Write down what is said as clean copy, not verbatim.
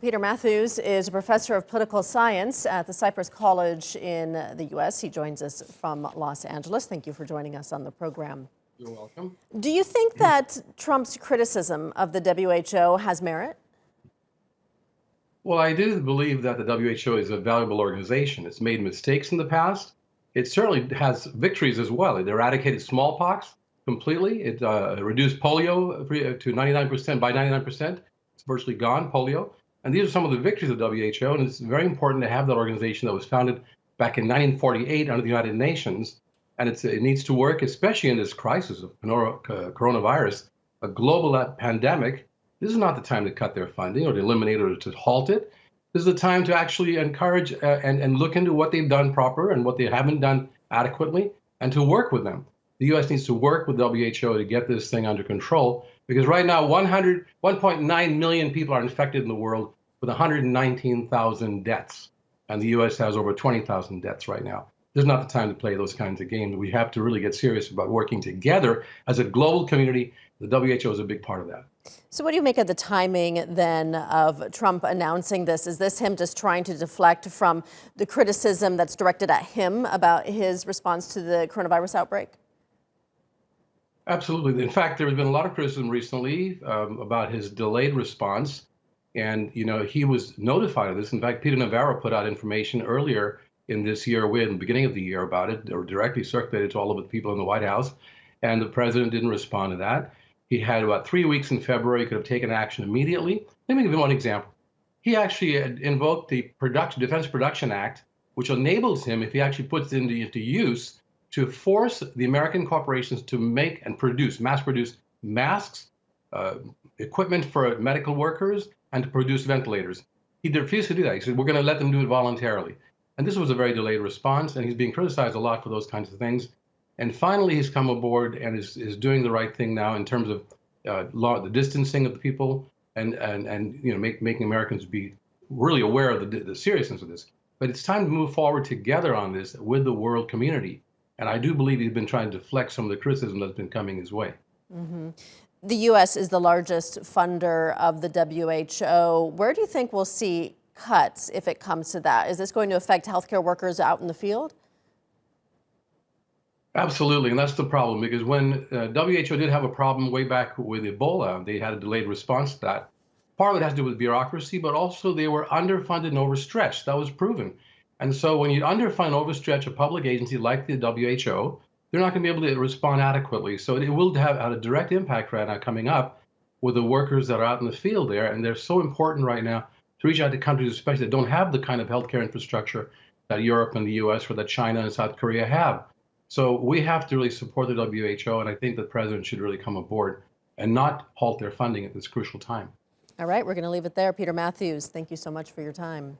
Peter Matthews is a professor of political science at the Cypress College in the U.S. He joins us from Los Angeles. Thank you for joining us on the program. You're welcome. Do you think that Trump's criticism of the WHO has merit? Well, I do believe that the WHO is a valuable organization. It's made mistakes in the past. It certainly has victories as well. It eradicated smallpox completely. It reduced polio to 99%. By 99%, it's virtually gone, polio. And these are some of the victories of the WHO. And it's very important to have that organization that was founded back in 1948 under the United Nations. And it needs to work, especially in this crisis of coronavirus, a global pandemic. This is not the time to cut their funding or to eliminate it or to halt it. This is the time to actually encourage and look into what they've done proper and what they haven't done adequately and to work with them. The U.S. needs to work with WHO to get this thing under control because right now 1.9 million people are infected in the world with 119,000 deaths. And the U.S. has over 20,000 deaths right now. This is not the time to play those kinds of games. We have to really get serious about working together as a global community. The WHO is a big part of that. So what do you make of the timing then of Trump announcing this? Is this him just trying to deflect from the criticism that's directed at him about his response to the coronavirus outbreak? Absolutely. In fact, there has been a lot of criticism recently about his delayed response. And, he was notified of this. In fact, Peter Navarro put out information earlier in this year, in the beginning of the year about it, or directly circulated to all of the people in the White House. And the president didn't respond to that. He had about 3 weeks in February, could have taken action immediately. Let me give you one example. He actually invoked the Defense Production Act, which enables him, if he actually puts it into use, to force the American corporations to make and mass produce masks, equipment for medical workers, and to produce ventilators. He refused to do that. He said, we're going to let them do it voluntarily. And this was a very delayed response, and he's being criticized a lot for those kinds of things. And finally, he's come aboard and is doing the right thing now in terms of the distancing of the people and making Americans be really aware of the seriousness of this. But it's time to move forward together on this with the world community. And I do believe he's been trying to deflect some of the criticism that's been coming his way. Mm-hmm. The U.S. is the largest funder of the WHO. Where do you think we'll see cuts if it comes to that? Is this going to affect healthcare workers out in the field? Absolutely, and that's the problem, because when WHO did have a problem way back with Ebola, they had a delayed response to that. Part of it has to do with bureaucracy, but also they were underfunded and overstretched. That was proven. And so when you underfund and overstretch a public agency like the WHO, they're not going to be able to respond adequately. So it will have a direct impact right now coming up with the workers that are out in the field there. And they're so important right now to reach out to countries, especially that don't have the kind of healthcare infrastructure that Europe and the US or that China and South Korea have. So we have to really support the WHO, and I think the president should really come aboard and not halt their funding at this crucial time. All right, we're going to leave it there. Peter Matthews, thank you so much for your time.